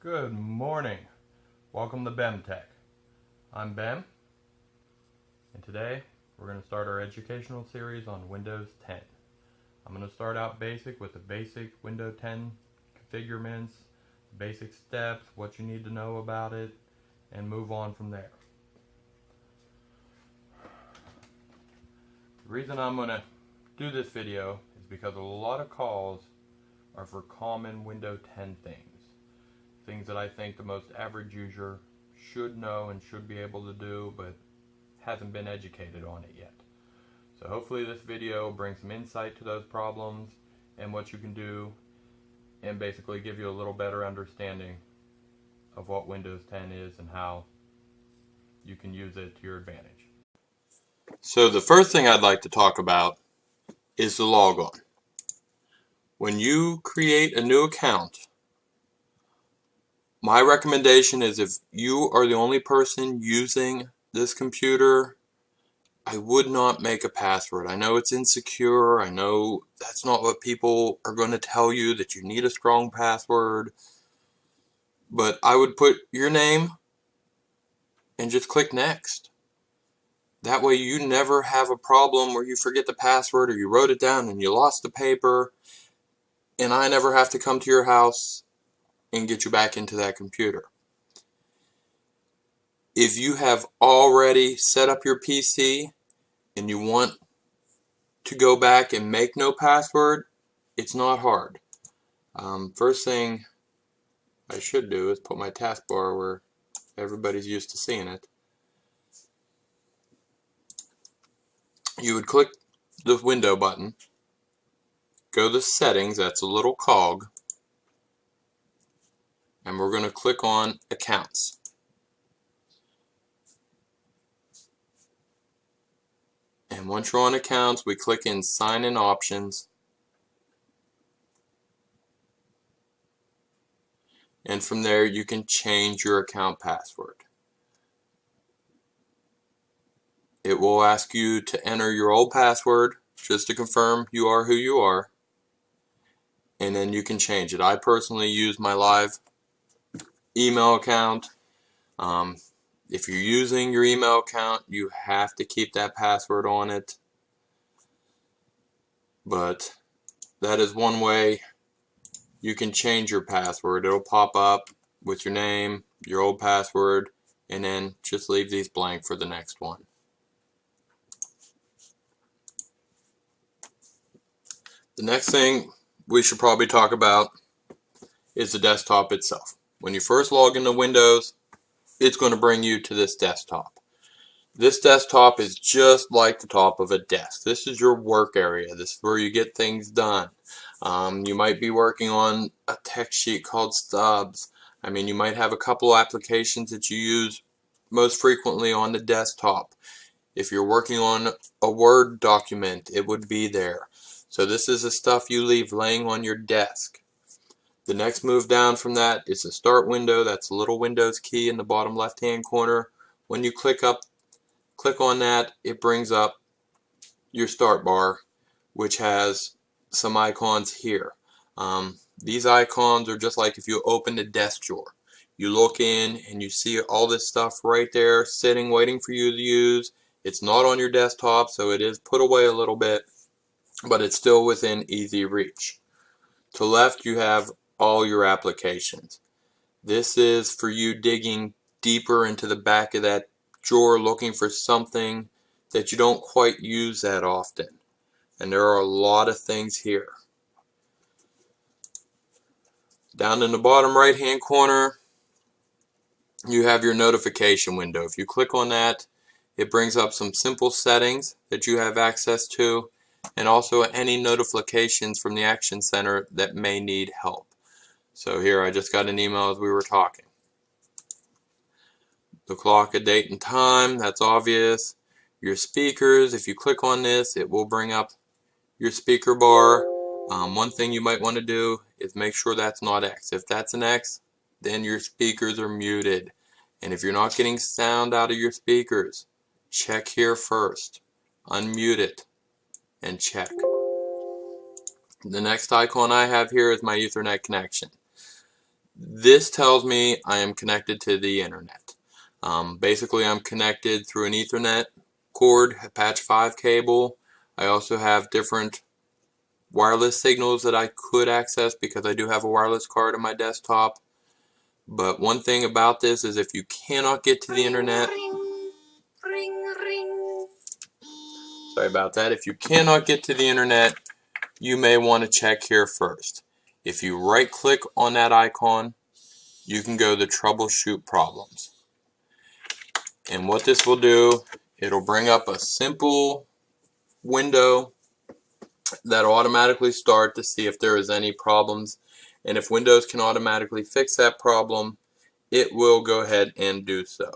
Good morning. Welcome to BEM Tech. I'm Ben, and today we're going to start our educational series on Windows 10. I'm going to start out basic with the basic Windows 10 configurements, basic steps, what you need to know about it, and move on from there. The reason I'm going to do this video is because a lot of calls are for common Windows 10 things that I think the most average user should know and should be able to do, but hasn't been educated on it yet. So hopefully this video brings some insight to those problems and what you can do, and basically give you a little better understanding of what Windows 10 is and how you can use it to your advantage. So the first thing I'd like to talk about is the logon. When you create a new account, my recommendation is, if you are the only person using this computer, I would not make a password. I know it's insecure. I know that's not what people are going to tell you, that you need a strong password. But I would put your name and just click next. That way you never have a problem where you forget the password or you wrote it down and you lost the paper, and I never have to come to your house and get you back into that computer. If you have already set up your PC and you want to go back and make no password, it's not hard. First thing I should do is put my taskbar where everybody's used to seeing it. You would click the window button, go to settings, that's a little cog, and we're going to click on accounts. And once you're on accounts, we click in sign in options, and from there you can change your account password. It will ask you to enter your old password just to confirm you are who you are, and then you can change it. I personally use my live email account. If you're using your email account, you have to keep that password on it, but that is one way you can change your password. It'll pop up with your name, your old password, and then just leave these blank for the next one. The next thing we should probably talk about is the desktop itself. When you first log into Windows, it's going to bring you to this desktop. This desktop is just like the top of a desk. This is your work area. This is where you get things done. You might be working on a text sheet called stubs. You might have a couple applications that you use most frequently on the desktop. If you're working on a Word document, it would be there. So this is the stuff you leave laying on your desk. The next move down from that is the start window. That's a little Windows key in the bottom left hand corner. When you click on that, it brings up your start bar, which has some icons here. These icons are just like if you open a desk drawer. You look in and you see all this stuff right there sitting waiting for you to use. It's not on your desktop, so it is put away a little bit, but it's still within easy reach. To the left you have all your applications. This is for you digging deeper into the back of that drawer looking for something that you don't quite use that often. And there are a lot of things here. Down in the bottom right hand corner you have your notification window. If you click on that, it brings up some simple settings that you have access to, and also any notifications from the Action Center that may need help. So here I just got an email as we were talking. The clock, a date and time, that's obvious. Your speakers, if you click on this, it will bring up your speaker bar. One thing you might want to do is make sure that's not X. If that's an X, then your speakers are muted. And if you're not getting sound out of your speakers, check here first. Unmute it and check. The next icon I have here is my Ethernet connection. This tells me I am connected to the internet. Basically, I'm connected through an Ethernet cord, a Patch 5 cable. I also have different wireless signals that I could access because I do have a wireless card on my desktop. But one thing about this is if you cannot get to the internet, sorry about that, if you cannot get to the internet, you may want to check here first. If you right click on that icon, you can go to troubleshoot problems. And what this will do, it'll bring up a simple window that'll automatically start to see if there is any problems. And if Windows can automatically fix that problem, it will go ahead and do so.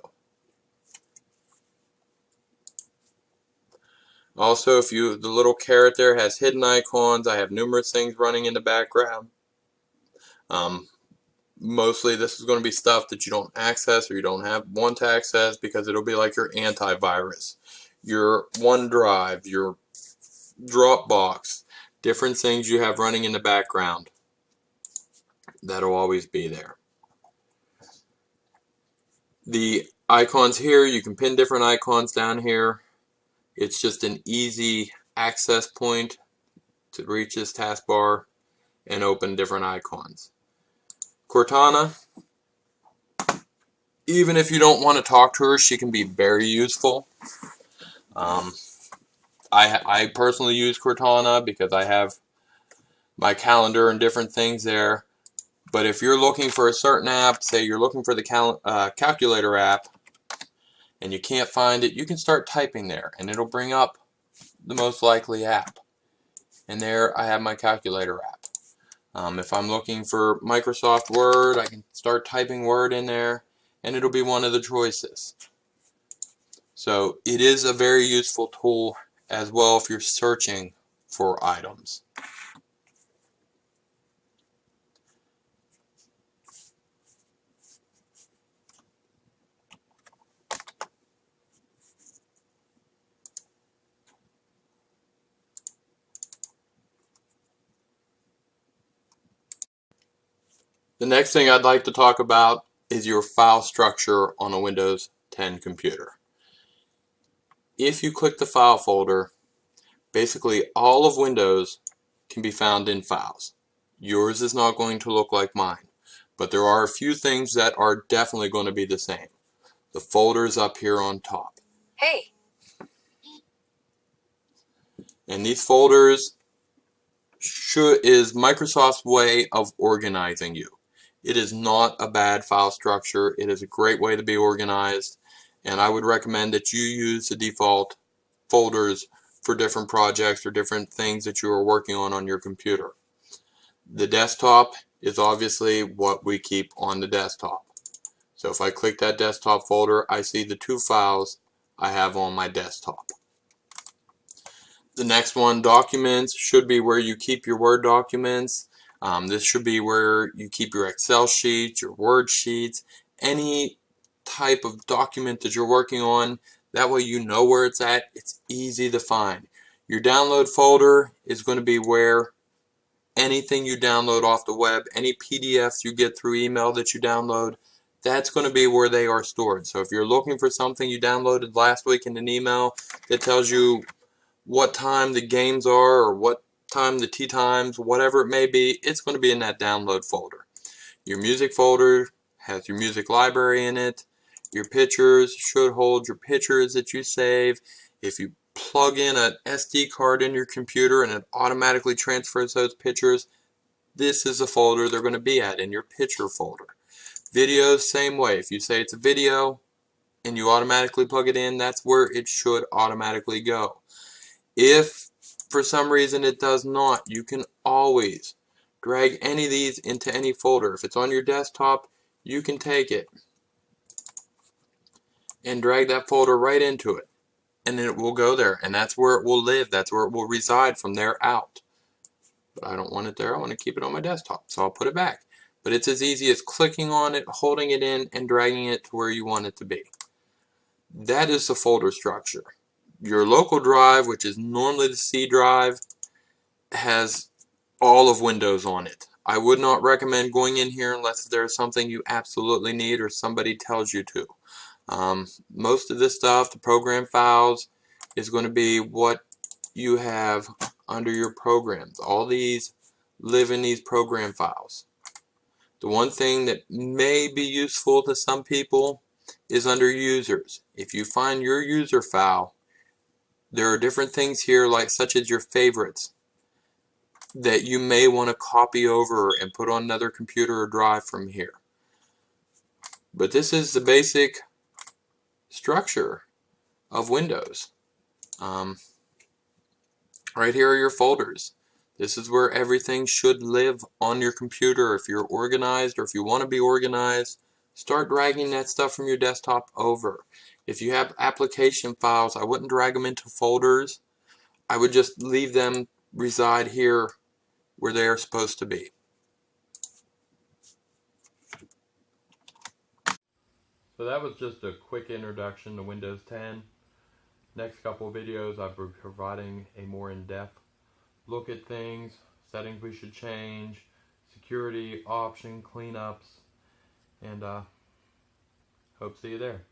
Also, if the little caret there has hidden icons, I have numerous things running in the background. Mostly this is going to be stuff that you don't access or you don't want to access, because it'll be like your antivirus, your OneDrive, your Dropbox, different things you have running in the background. That'll always be there. The icons here, you can pin different icons down here. It's just an easy access point to reach this taskbar and open different icons. Cortana, even if you don't want to talk to her, she can be very useful. I personally use Cortana because I have my calendar and different things there. But if you're looking for a certain app, say you're looking for the calculator app, and you can't find it, you can start typing there, and it'll bring up the most likely app. And there I have my calculator app. If I'm looking for Microsoft Word, I can start typing Word in there, and it'll be one of the choices. So it is a very useful tool as well if you're searching for items. The next thing I'd like to talk about is your file structure on a Windows 10 computer. If you click the file folder, basically all of Windows can be found in files. Yours is not going to look like mine, but there are a few things that are definitely going to be the same. The folders up here on top. Hey. And these folders is Microsoft's way of organizing you. It is not a bad file structure. It is a great way to be organized, and I would recommend that you use the default folders for different projects or different things that you are working on your computer. The desktop is obviously what we keep on the desktop. So if I click that desktop folder, I see the two files I have on my desktop. The next one, documents, should be where you keep your Word documents. This should be where you keep your Excel sheets, your Word sheets, any type of document that you're working on. That way you know where it's at. It's easy to find. Your download folder is going to be where anything you download off the web, any PDFs you get through email that you download, that's going to be where they are stored. So if you're looking for something you downloaded last week in an email that tells you what time the games are or what time the tea times, whatever it may be, it's going to be in that download folder. Your music folder has your music library in it. Your pictures should hold your pictures that you save. If you plug in an SD card in your computer and it automatically transfers those pictures, this is the folder they're going to be at, in your picture folder. Videos, same way. If you say it's a video and you automatically plug it in, that's where it should automatically go. If for some reason it does not, you can always drag any of these into any folder. If it's on your desktop, you can take it and drag that folder right into it, and then it will go there, and that's where it will live. That's where it will reside from there out. But I don't want it there. I want to keep it on my desktop, so I'll put it back. But it's as easy as clicking on it, holding it in, and dragging it to where you want it to be. That is the folder structure. Your local drive, which is normally the C drive, has all of Windows on it. I would not recommend going in here unless there's something you absolutely need or somebody tells you to. Most of this stuff, the program files, is going to be what you have under your programs. All these live in these program files. The one thing that may be useful to some people is under users. If you find your user file, there are different things here, like such as your favorites, that you may want to copy over and put on another computer or drive from here. But this is the basic structure of Windows. Right here are your folders. This is where everything should live on your computer. If you're organized or if you want to be organized, start dragging that stuff from your desktop over. If you have application files, I wouldn't drag them into folders. I would just leave them reside here where they are supposed to be. So that was just a quick introduction to Windows 10. Next couple of videos I'll be providing a more in-depth look at things, settings we should change, security, option, cleanups, and hope to see you there.